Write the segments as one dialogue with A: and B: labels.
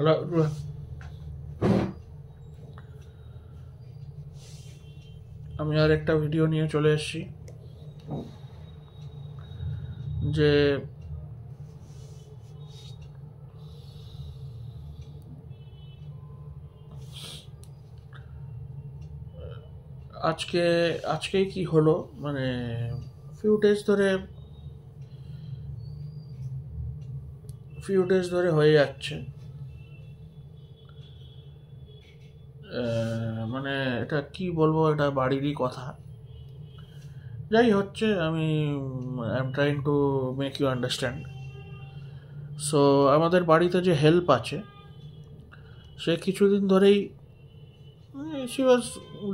A: Hello, আমি আর একটা video নিয়ে চলে এসেছি যে আজকেই কি হলো, মানে ফিউ ডেজ ধরে হয়ে যাচ্ছে। মানে এটা কি বলবো, এটা বাড়িরই কথা। যাই হচ্ছে, আমি I am trying to make you understand. So আমাদের বাড়িতে যে হেল্প আছে, সে কিছুদিন ধরেই শি ওয়াজ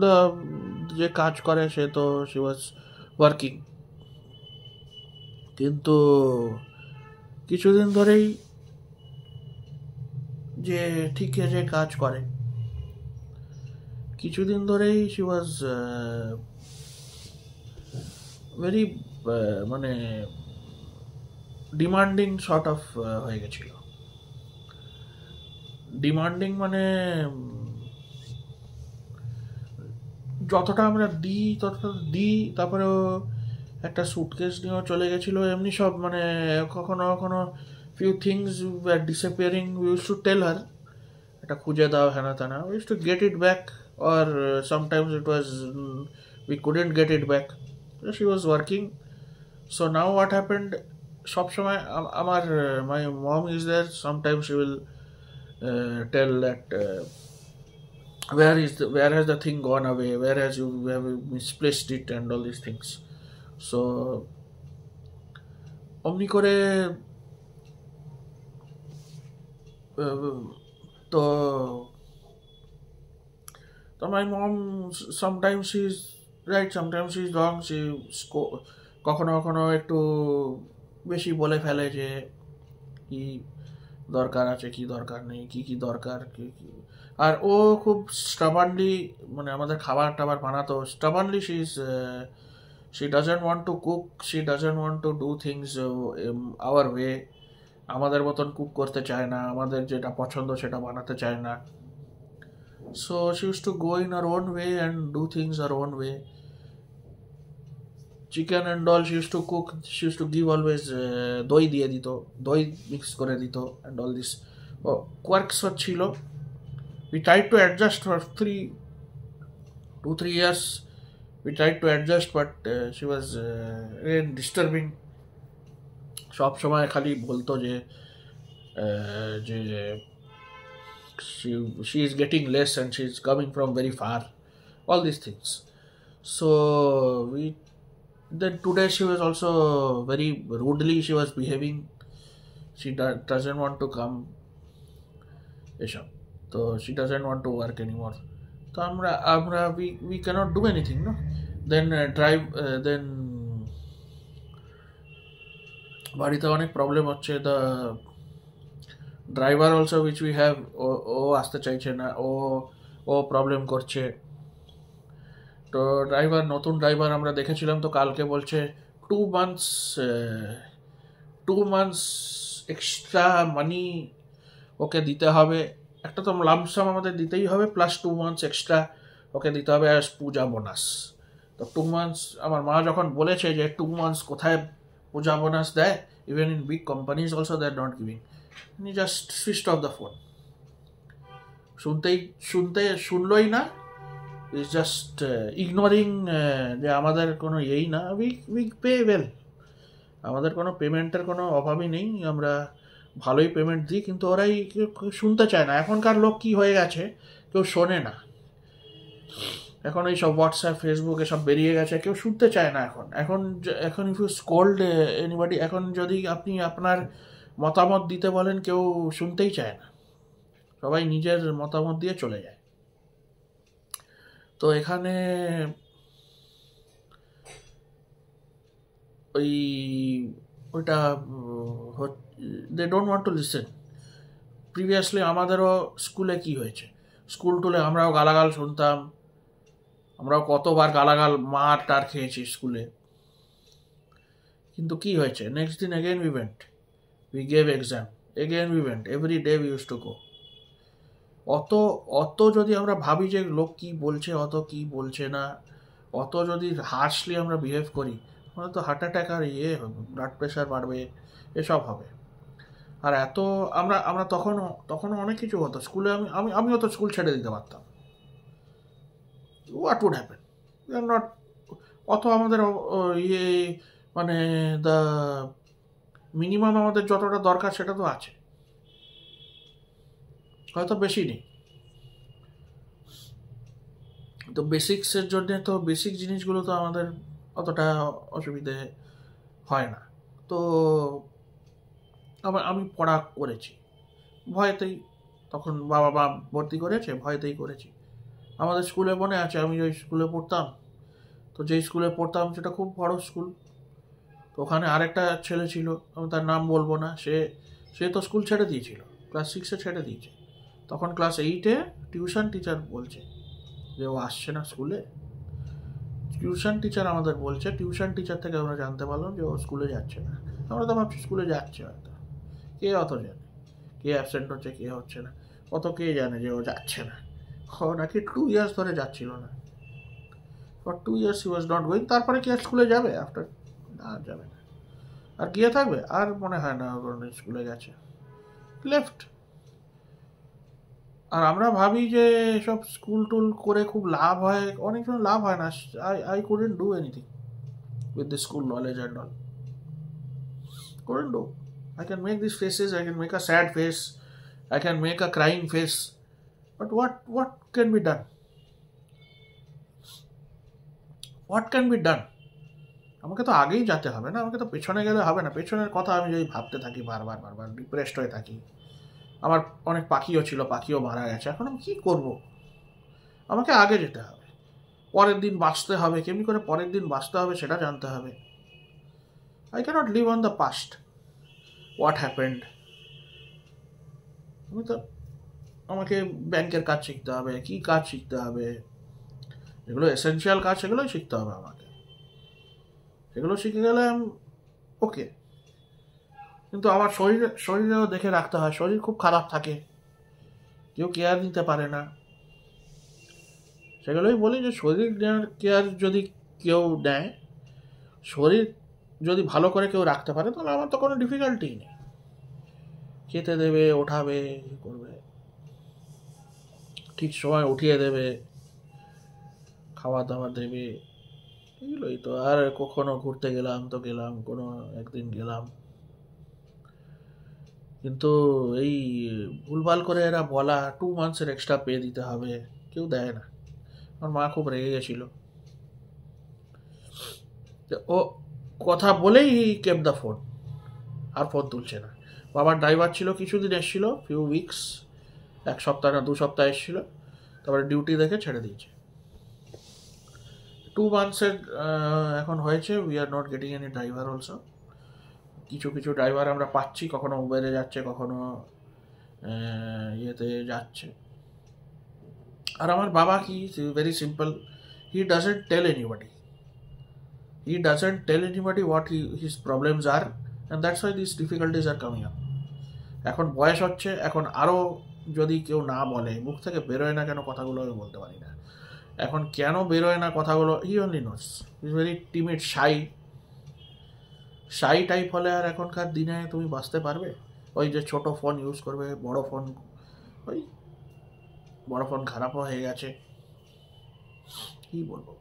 A: দ্য যে কাজ করে সে তো শি ওয়াজ ওয়ার্কিং, কিন্তু কিছুদিন ধরেই যে ঠিক যে কাজ করে কিছুদিন ধরেই শি ওয়াজ ভেরি মানে ডিমান্ডিং শর্ট অফ হয়ে গেছিল। ডিমান্ডিং মানে যতটা আমরা দিই তারপরে ও একটা সুটকেস নিয়েও চলে গেছিলো। এমনি সব মানে কখনো কখনো few things were disappearing, we used to tell her এটা খুঁজে দাও, হ্যানা ত্যানা। We used to get it back, or sometimes it was we couldn't get it back. So she was working. So now what happened, সব সময় আমার my mom is there, sometimes she will tell that where has the thing gone away, where has you have misplaced it and all these things. So অমনি করে তো So my mom, sometimes she's right, sometimes she's wrong. কখনো কখনো একটু বেশি বলে ফেলে যে কি দরকার আছে, কি দরকার নেই, কি কি দরকার, কি কি। আর ও খুব স্টাবানলি, মানে আমাদের খাবার টাবার বানাতো stubbornly. She doesn't want to cook, she doesn't want to do things our way. আমাদের মতন কুক করতে চায় না, আমাদের যেটা পছন্দ সেটা বানাতে চায় না। So she used to go in her own way and do things her own way. Chicken and all she used to cook. She used to give always doi দিয়ে দিত, দই মিক্স করে দিত and all this quirks ছিল. We tried to adjust for 2-3 years. We tried to adjust, but she was disturbing. সব সময় খালি বলতো যে যে she is getting less and she is coming from very far, all these things. So then today she was also very rudely she was behaving. She doesn't want to come এসব, so she doesn't want to work anymore. তো আমরা we cannot do anything, no. Then then বাড়িতে অনেক problem হচ্ছে। the driver also which we have, ও আসতে চাইছে না, ও প্রবলেম করছে। তো নতুন ড্রাইভার আমরা দেখেছিলাম, তো কালকে বলছে 2 months এক্সট্রা মানি ওকে দিতে হবে। একটা তো লামসাম আমাদের দিতেই হবে, প্লাস 2 months এক্সট্রা ওকে দিতে হবে অ্যাজ পূজা বোনাস। তো 2 months, আমার মা যখন বলেছে যে 2 months কোথায় পূজা বোনাস দেয়, even in big companies also they are not giving. উনি just switched off the phone, শুনলই না। ইজ জাস্ট ইগনোরিং যে আমাদের কোনো ইয়েই না। উই পে ওয়েল, আমাদের কোনো পেমেন্টের কোনো অভাবই নেই, আমরা ভালোই পেমেন্ট দিই, কিন্তু ওরাই শুনতে চায় না। এখনকার লোক কি হয়ে গেছে, কেউ শোনে না। এখন এই সব হোয়াটসঅ্যাপ ফেসবুক এসব বেরিয়ে গেছে, কেউ শুনতে চায় না। এখন ইফ ইউ স্কোল্ড এনিবডি, এখন যদি আপনি আপনার মতামত দিতে বলেন, কেউ শুনতেই চায় না, সবাই নিজের মতামত দিয়ে চলে যায়। তো এখানে ওইটা they don't want to listen. Previously আমাদেরও স্কুলে কি হয়েছে, স্কুল টুলে আমরাও গালাগাল শুনতাম, আমরাও কতবার গালাগাল মার টার খেয়েছি স্কুলে। কিন্তু কি হয়েছে, নেক্সট দিন again we went, we gave exam, again we went, every day we used to go. অত অত যদি আমরা ভাবি যে লোক কি বলছে, অত কি বলছে না, অত যদি হার্শলি আমরা বিহেভ করি, আমাদের তো হার্ট অ্যাটাক আর ব্লাড প্রেশার বাড়বে, এসব হবে। আর এত আমরা আমরা তখনও তখনও অনেক কিছু হতো স্কুলে। আমিও তো স্কুল ছেড়ে দিতে পারতাম। What would happen? We are not অত আমাদের ইয়ে মানে দ্য মিনিমাম আমাদের যতটা দরকার সেটা তো আছে, হয়তো বেশি নেই। তো বেসিক্সের জন্য তো বেসিক জিনিসগুলো তো আমাদের অতটা অসুবিধে হয় না। তো আমি পড়া করেছি ভয়েতেই। তখন বাবা মা ভর্তি করেছে, ভয়েতেই করেছি। আমাদের স্কুলে মনে আছে আমি ওই স্কুলে পড়তাম, তো যেই স্কুলে পড়তাম সেটা খুব বড় স্কুল। তো ওখানে আরেকটা ছেলে ছিল, আমি তার নাম বলবো না, সে সে তো স্কুল ছেড়ে দিয়েছিল, ক্লাস 6-এ ছেড়ে দিয়েছে। তখন ক্লাস 8-এ টিউশন টিচার বলছে যে ও আসছে না স্কুলে। টিউশন টিচার আমাদের বলছে, টিউশন টিচার থেকে আমরা জানতে পারলাম যে ও স্কুলে যাচ্ছে না। আমরা তো ভাবছি স্কুলে যাচ্ছে হয়তো, কে অত জানে কে অ্যাবসেন্ট হচ্ছে কে হচ্ছে না, অত কে জানে যে ও যাচ্ছে না। ও নাকি 2 ইয়ার্স ধরে যাচ্ছিল না, for 2 years he was not going. তারপরে কি আর স্কুলে যাবে আফটার? না, যাবে না। আর গিয়ে থাকবে? আর মনে হয় না স্কুলে গেছে, লেফট। আর আমরা ভাবি যে সব স্কুল টুল করে খুব লাভ হয়, অনেক সময় লাভ হয় না। I couldn't do anything with the school knowledge and all. Couldn't do. I can make these faces, I can make a sad face, I can make a crying face, but what can be done? What can be done? আমাকে তো আগেই যেতে হবে না, আমাকে তো পেছনে গেলে হবে না। পেছনের কথা আমি যদি ভাবতে থাকি বারবার বারবার, ডিপ্রেসড হয়ে থাকি। আমার অনেক পাখিও ছিল, পাখিও মারা গেছে, এখন আমি কী করবো? আমাকে আগে যেতে হবে, পরের দিন বাঁচতে হবে। কেমনি করে পরের দিন বাঁচতে হবে সেটা জানতে হবে। I cannot live on the past. What happened? আমাকে ব্যাংকের কাজ শিখতে হবে, কি কাজ শিখতে হবে, যেগুলো এসেনশিয়াল কাজ সেগুলোই শিখতে হবে আমাকে। সেগুলো শিখে গেলে ওকে। কিন্তু আমার শরীরেও দেখে রাখতে হয়, শরীর খুব খারাপ থাকে, কেউ কেয়ার নিতে পারে না। সেগুলোই বলি যে শরীর কেয়ার যদি কেউ নেয়, শরীর যদি ভালো করে কেউ রাখতে পারে, তাহলে আমার তো কোনো ডিফিকাল্টি নেই। খেতে দেবে, ওঠাবে, করবে, ঠিক সময় উঠিয়ে দেবে, খাওয়া দাওয়া দেবে, এগুলোই তো। আর কখনো ঘুরতে গেলাম তো গেলাম, কোনো একদিন গেলাম, কিন্তু এই ভুলভাল করে এরা বলা 2 মান্থসের এক্সট্রা পে দিতে হবে, কেউ দেয় না। আমার মা খুব রেগে গেছিল, ও কথা বলেই কেপ দ্য ফোন, আর ফোন তুলছে না। বাবার ড্রাইভার ছিল, কিছুদিন এসেছিল, ফিউ উইকস, 1 সপ্তাহ না 2 সপ্তাহ এসেছিল, তারপরে ডিউটি দেখে ছেড়ে দিয়েছে। 2 মান্থসের এখন হয়েছে। We are not getting any driver also. কিছু কিছু ড্রাইভার আমরা পাচ্ছি, কখনো উবেরে যাচ্ছে, কখনো ইয়েতে যাচ্ছে। আর আমার বাবা কি, very simple, he doesn't tell anybody, what his problems are, and that's why these difficulties are coming up. এখন বয়স হচ্ছে, এখন আরও যদি কেউ না বলে, মুখ থেকে বেরোয় না কেন কথাগুলো, আমি বলতে পারি না এখন কেন বেরোয় না কথাগুলো। He only knows, is very timid, shy type হলে আর এখনকার দিনে তুমি বাঁচতে পারবে? ওই যে ছোট ফোন ইউজ করবে, বড় ফোন, ওই বড় ফোন খারাপও হয়ে গেছে, কি বলবো।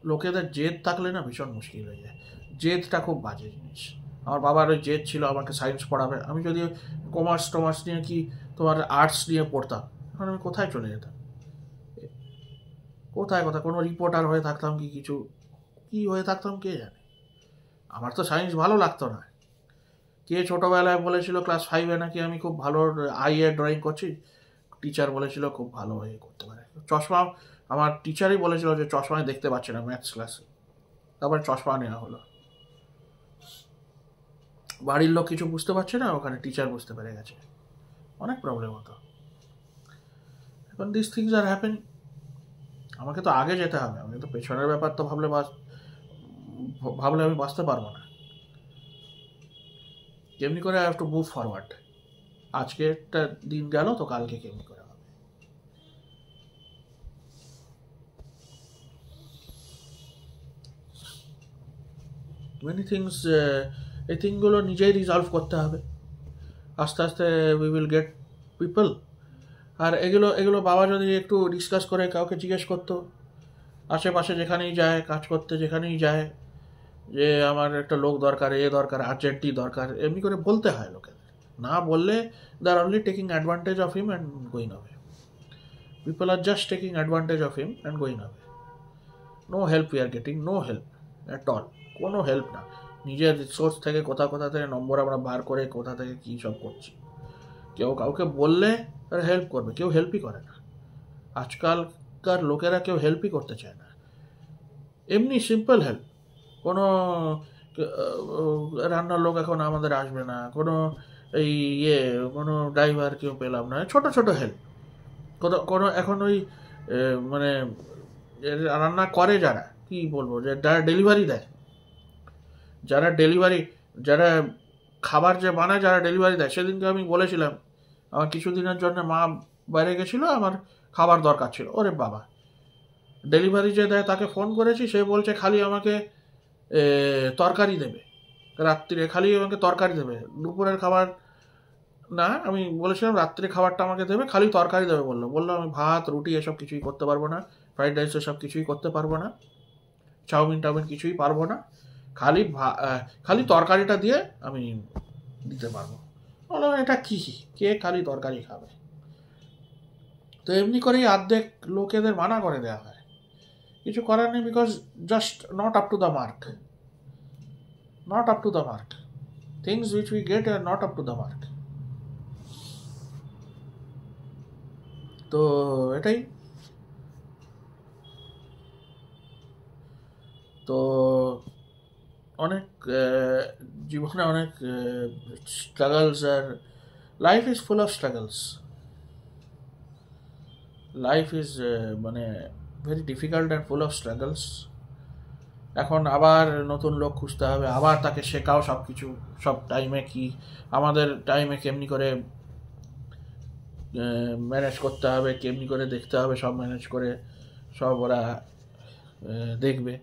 A: লোকেদের জেদ থাকলে না ভীষণ মুশকিল হয়ে যায়, জেদটা খুব বাজে জিনিস। আমার বাবার ওই জেদ ছিল আমাকে সায়েন্স পড়াবে। আমি যদি কমার্স নিয়ে কি তোমার আর্টস নিয়ে পড়তাম, এখন আমি কোথায় চলে যেতাম, কোথায় কোনো রিপোর্টার হয়ে থাকতাম কি কিছু, কি হয়ে থাকতাম কে জানে। আমার তো সায়েন্স ভালো লাগতো না। কে ছোটোবেলায় বলেছিল ক্লাস 5-এ নাকি আমি খুব ভালো ড্রয়িং করছি, টিচার বলেছিল খুব ভালো হয়ে করতে পারে। চশমা, আমার টিচারই বলেছিল যে চশমায় দেখতে পাচ্ছে না ম্যাথস ক্লাসে, তারপরে চশমা নেওয়া হলো। বাড়ির লোক কিছু বুঝতে পারছে না, ওখানে টিচার বুঝতে পেরে গেছে, অনেক প্রবলেম হতো। এখন দিস থিংস আর হ্যাপেন। আমাকে তো আগে যেতে হবে, আমাকে তো পেছনের ব্যাপার তো ভাবলে আমি বাঁচতে পারবো না। কেমনি করে I have to move forward. আজকে একটা দিন গেল তো কালকে কেমনি করে হবে। মেনি থিংস এই থিংগুলো নিজেই রিজলভ করতে হবে, আস্তে আস্তে উই উইল গেট পিপল। আর এগুলো এগুলো বাবা যদি একটু ডিসকাস করে কাউকে জিজ্ঞেস করতো আশেপাশে যেখানেই যায় কাজ করতে, যেখানেই যায় যে আমার একটা লোক দরকার, এ দরকার, আর্জেন্টই দরকার, এমনি করে বলতে হয় লোকেদের। না বললে they are only taking advantage of him and going away. People are just taking advantage of him and going away. No help we are getting, no help at all, কোনো হেল্প না। নিজের রিসোর্স থেকে কোথা কোথা থেকে নম্বর আমরা বার করে কোথা থেকে কী সব করছি। কেউ কাউকে বললে তারা হেল্প করবে, কেউ হেল্পই করে না। আজকালকার লোকেরা কেউ হেল্পই করতে চায় না, এমনি সিম্পল হেল্প। কোনো রান্নার লোক এখন আমাদের আসবে না, কোনো এই কোনো ড্রাইভার কেউ পেলাম না, ছোট ছোট হেল্প। কোনো এখন ওই মানে রান্না করে যারা, কি বলবো, যে যারা ডেলিভারি দেয়, যারা খাবার যে বানায়, যারা ডেলিভারি দেয়, সেদিনকে আমি বলেছিলাম আমার কিছুদিনের জন্য মা বাইরে গেছিলো, আমার খাবার দরকার ছিল। ওরে বাবা, ডেলিভারি যে দেয় তাকে ফোন করেছি, সে বলছে খালি আমাকে তরকারি দেবে, রাত্রিরে খালি আমাকে তরকারি দেবে, দুপুরের খাবার না। আমি বলেছিলাম রাত্রে খাবারটা আমাকে দেবে, খালি তরকারি দেবে বললো আমি ভাত রুটি এসব কিছুই করতে পারবো না, ফ্রাইড রাইস এসব কিছুই করতে পারবো না, চাউমিন টাউমিন কিছুই পারবো না, খালি তরকারিটা দিয়ে আমি দিতে পারবো। বললাম এটা কি, কে খালি তরকারি খাবে? তো এমনি করেই অর্ধেক লোকেদের মানা করে দেওয়া হয়, কিছু করার নেই, because just not up to the mark, not up to the mark, things which we get are not up to the mark. তো এটাই। তো অনেক জীবনে অনেক স্ট্রাগলস, আর life is full of struggles. Life is মানে very difficult and full of struggles. এখন আবার নতুন লোক খুঁজতে হবে, আবার তাকে শেখাও সব কিছু, সব টাইমে কি আমাদের টাইমে কেমনি করে ম্যানেজ করতে হবে, কেমনি করে দেখতে হবে, সব ম্যানেজ করে সব ওরা দেখবে।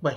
A: বাই।